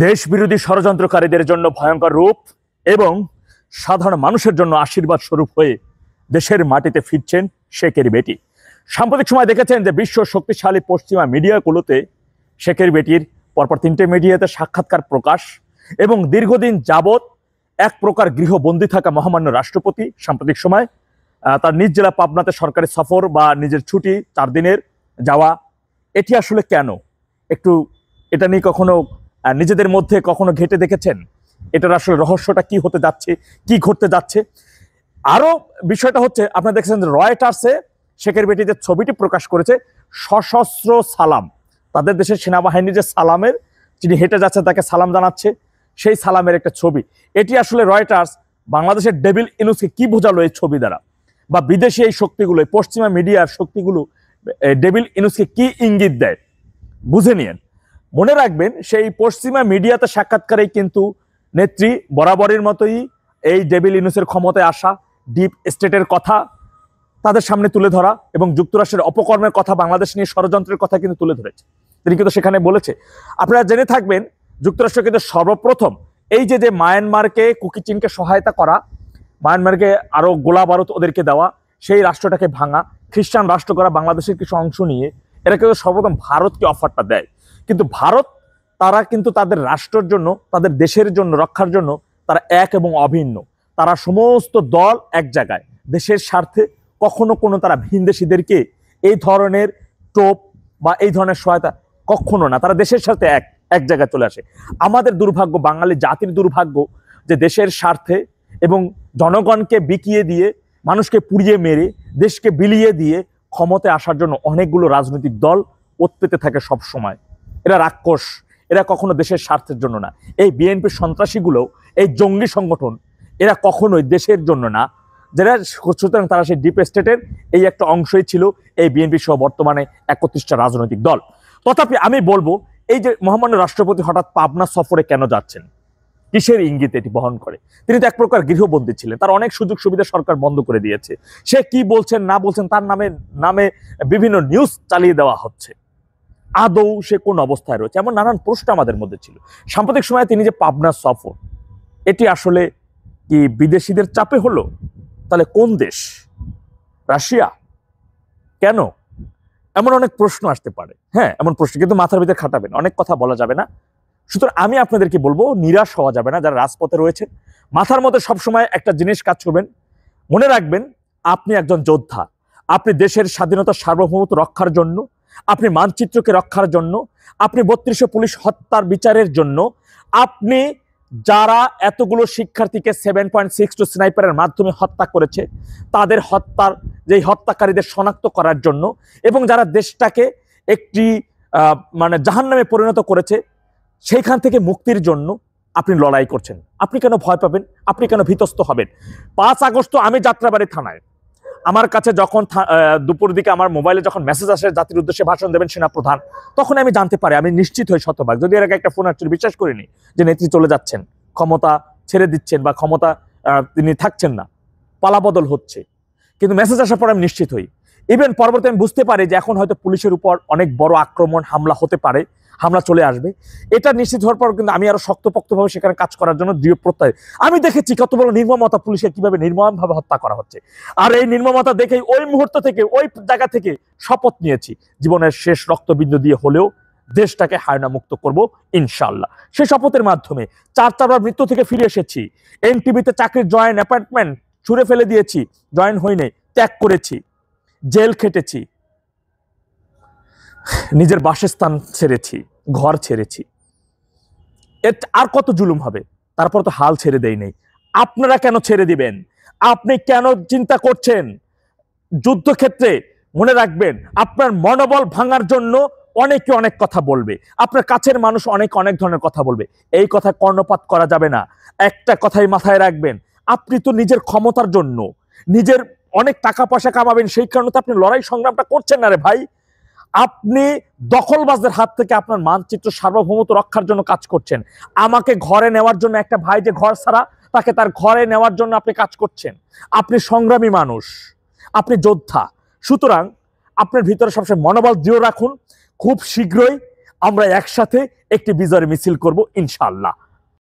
দেশ বিরোধী ষড়যন্ত্রকারীদের জন্য ভয়ঙ্কর রূপ এবং সাধারণ মানুষের জন্য আশীর্বাদ স্বরূপ হয়ে দেশের মাটিতে ফিরছেন শেখের বেটি। সাম্প্রতিক সময় দেখেছেন যে বিশ্ব শক্তিশালী পশ্চিমা মিডিয়াগুলোতে শেখের বেটির পরপর 3টে মিডিয়াতে সাক্ষাৎকার প্রকাশ এবং দীর্ঘদিন যাবৎ এক প্রকার গৃহবন্দী থাকা মহামান্য রাষ্ট্রপতি সাম্প্রতিক সময় তার নিজ জেলা পাবনাতে সরকারি সফর বা নিজের ছুটি 4 দিনের যাওয়া। এটি আসলে কেন, একটু এটা নিয়ে কখনো নিজেদের মধ্যে কখনো ঘেটে দেখেছেন? এটার আসলে রহস্যটা কি হতে যাচ্ছে, কি ঘটতে যাচ্ছে? আরো বিষয়টা হচ্ছে, আপনারা দেখছেন রয়টার্সে শেখের বেটি যে ছবিটি প্রকাশ করেছে, সশস্ত্র সালাম, তাদের দেশের সেনাবাহিনী যে সালামের, যিনি হেঁটে যাচ্ছে তাকে সালাম জানাচ্ছে, সেই সালামের একটা ছবি। এটি আসলে রয়টার্স বাংলাদেশের ডেভিল ইনুসকে কি বোঝালো এই ছবি দ্বারা, বা বিদেশি এই শক্তিগুলো, পশ্চিমা মিডিয়ার শক্তিগুলো ডেভিল ইনুসকে কি ইঙ্গিত দেয় বুঝে নিয়েন। মনে রাখবেন, সেই পশ্চিমা মিডিয়াতে সাক্ষাৎকারেই কিন্তু নেত্রী বরাবরের মতোই এই ডেভিল ইনুসের ক্ষমতায় আসা ডিপ স্টেটের কথা তাদের সামনে তুলে ধরা এবং যুক্তরাষ্ট্রের অপকর্মের কথা, বাংলাদেশ নিয়ে ষড়যন্ত্রের কথা কিন্তু তুলে ধরেছে। তিনি কিন্তু সেখানে বলেছে, আপনারা জেনে থাকবেন, যুক্তরাষ্ট্র কিন্তু সর্বপ্রথম এই যে মায়ানমারকে, কুকি চীনকে সহায়তা করা, মায়ানমারকে আরো গোলা বারুদ ওদেরকে দেওয়া, সেই রাষ্ট্রটাকে ভাঙা, খ্রিস্টান রাষ্ট্র করা, বাংলাদেশের কিছু অংশ নিয়ে এরা কিন্তু সর্বপ্রথম ভারতকে অফারটা দেয়। কিন্তু ভারত, তারা কিন্তু তাদের রাষ্ট্রের জন্য, তাদের দেশের জন্য, রক্ষার জন্য তারা এক এবং অভিন্ন। তারা সমস্ত দল এক জায়গায়, দেশের স্বার্থে কখনো কোনো তারা ভিনদেশীদেরকে এই ধরনের টোপ বা এই ধরনের সহায়তা কখনো না, তারা দেশের সাথে এক জায়গায় চলে আসে। আমাদের দুর্ভাগ্য, বাঙালি জাতির দুর্ভাগ্য, যে দেশের স্বার্থে এবং জনগণকে বিকিয়ে দিয়ে, মানুষকে পুড়িয়ে মেরে, দেশকে বিলিয়ে দিয়ে ক্ষমতায় আসার জন্য অনেকগুলো রাজনৈতিক দল ওত পেতে থাকে সব সময়। এরা রাক্ষস, এরা কখনো দেশের স্বার্থের জন্য না। এই বিএনপি সন্ত্রাসীগুলো, এই জঙ্গি সংগঠন, এরা কখনোই দেশের জন্য না। যারা, সুতরাং তারা সেই ডিপ স্টেটের এই একটা অংশই ছিল এই বিএনপি সহ বর্তমানে 31টা রাজনৈতিক দল। তথাপি আমি বলবো, এই যে মহামান্য রাষ্ট্রপতি হঠাৎ পাবনা সফরে কেন যাচ্ছেন, কিসের ইঙ্গিত এটি বহন করে? তিনি তো এক প্রকার গৃহবন্দী ছিলেন, তার অনেক সুযোগ সুবিধা সরকার বন্ধ করে দিয়েছে। সে কি বলছেন না বলছেন, তার নামে বিভিন্ন নিউজ চালিয়ে দেওয়া হচ্ছে। আদৌ সে কোন অবস্থায় রয়েছে, এমন নানান প্রশ্ন আমাদের মধ্যে ছিল। সাম্প্রতিক সময়ে তিনি যে পাবনা সফর, এটি আসলে কি বিদেশিদের চাপে হলো? তাহলে কোন দেশ? রাশিয়া? কেন? এমন অনেক প্রশ্ন আসতে পারে। হ্যাঁ, এমন প্রশ্ন, কিন্তু মাথার ভিতরে খাটাবেন, অনেক কথা বলা যাবে না। সুতরাং আমি আপনাদেরকে বলবো, নিরাশ হওয়া যাবে না। যারা রাজপথে রয়েছেন, মাথার মধ্যে সবসময় একটা জিনিস কাজ করবেন, মনে রাখবেন, আপনি একজন যোদ্ধা। আপনি দেশের স্বাধীনতা, সার্বভৌমত্ব রক্ষার জন্য, আপনি মানচিত্রকে রক্ষার জন্য, আপনি 3200 পুলিশ হত্যার বিচারের জন্য, আপনি যারা এতগুলো শিক্ষার্থীকে 7.62 স্নাইপারের মাধ্যমে হত্যা করেছে, তাদের হত্যার, যেই হত্যাকারীদের শনাক্ত করার জন্য, এবং যারা দেশটাকে একটি জাহান্নামে পরিণত করেছে, সেইখান থেকে মুক্তির জন্য আপনি লড়াই করছেন। আপনি কেন ভয় পাবেন? আপনি কেন ভীতস্ত হবেন? 5 আগস্ট আমি যাত্রাবাড়ি থানায়, আমার কাছে যখন দুপুর দিকে আমার মোবাইলে যখন মেসেজ আসে জাতির উদ্দেশ্যে ভাষণ দেবেন সেনাপ্রধান, তখন আমি জানতে পারি, আমি নিশ্চিত হই শতভাগ, যদি এর আগে একটা ফোন আসছিল, বিশ্বাস করিনি যে নেত্রী চলে যাচ্ছেন, ক্ষমতা ছেড়ে দিচ্ছেন বা ক্ষমতা তিনি থাকছেন না, পালাবদল হচ্ছে। কিন্তু মেসেজ আসার পর আমি নিশ্চিত হই। ইভেন পরবর্তী আমি বুঝতে পারি যে এখন হয়তো পুলিশের উপর অনেক বড় আক্রমণ, হামলা হতে পারে, হামলা চলে আসবে। এটা নিশ্চিত হওয়ার পর কিন্তু আমি আরো শক্তপোক্তভাবে সেখানে কাজ করার জন্য দৃঢ় প্রত্যয়। আমি দেখেছি কত বড় নির্মমতা, পুলিশের কিভাবে নির্মমভাবে হত্যা করা হচ্ছে। আর এই নির্মমতা দেখেই ওই মুহূর্ত থেকে, ওই জায়গা থেকে শপথ নিয়েছি, জীবনের শেষ রক্তবিন্দু দিয়ে হলেও দেশটাকে হায়না মুক্ত করব ইনশাআল্লাহ। সেই শপথের মাধ্যমে 4বার মৃত্যু থেকে ফিরে এসেছি। এনটিভিতে চাকরির জয়েন অ্যাপয়েন্টমেন্ট ছুঁড়ে ফেলে দিয়েছি, জয়েন হইনি, ত্যাগ করেছি, জেল খেটেছি, নিজের বাসস্থান ছেড়েছি, ঘর ছেড়েছি। আর কত জুলুম হবে? তারপর তো হাল ছেড়ে দেই নেই। আপনারা কেন ছেড়ে দিবেন? আপনি কেন চিন্তা করছেন? যুদ্ধক্ষেত্রে মনে রাখবেন, আপনার মনোবল ভাঙার জন্য অনেকে অনেক কথা বলবে, আপনার কাছের মানুষ অনেক ধরনের কথা বলবে। এই কথা কর্ণপাত করা যাবে না। একটা কথাই মাথায় রাখবেন, আপনি তো নিজের ক্ষমতার জন্য, নিজের অনেক টাকা পয়সা কামাবেন, সেই কারণে তো আপনি লড়াই সংগ্রামটা করছেন না রে ভাই। আপনি দখলবাজদের হাত থেকে আপনার মানচিত্র, সার্বভৌমত্ব রক্ষার জন্য কাজ করছেন। আমাকে ঘরে নেওয়ার জন্য, একটা ভাই যে ঘর ছাড়া, তাকে তার ঘরে নেওয়ার জন্য আপনি কাজ করছেন। আপনি সংগ্রামী মানুষ, আপনি যোদ্ধা। সুতরাং আপনার ভিতরে সবসময় মনোবল দৃঢ় রাখুন। খুব শীঘ্রই আমরা একসাথে একটি বিজয়ের মিছিল করব ইনশাআল্লাহ।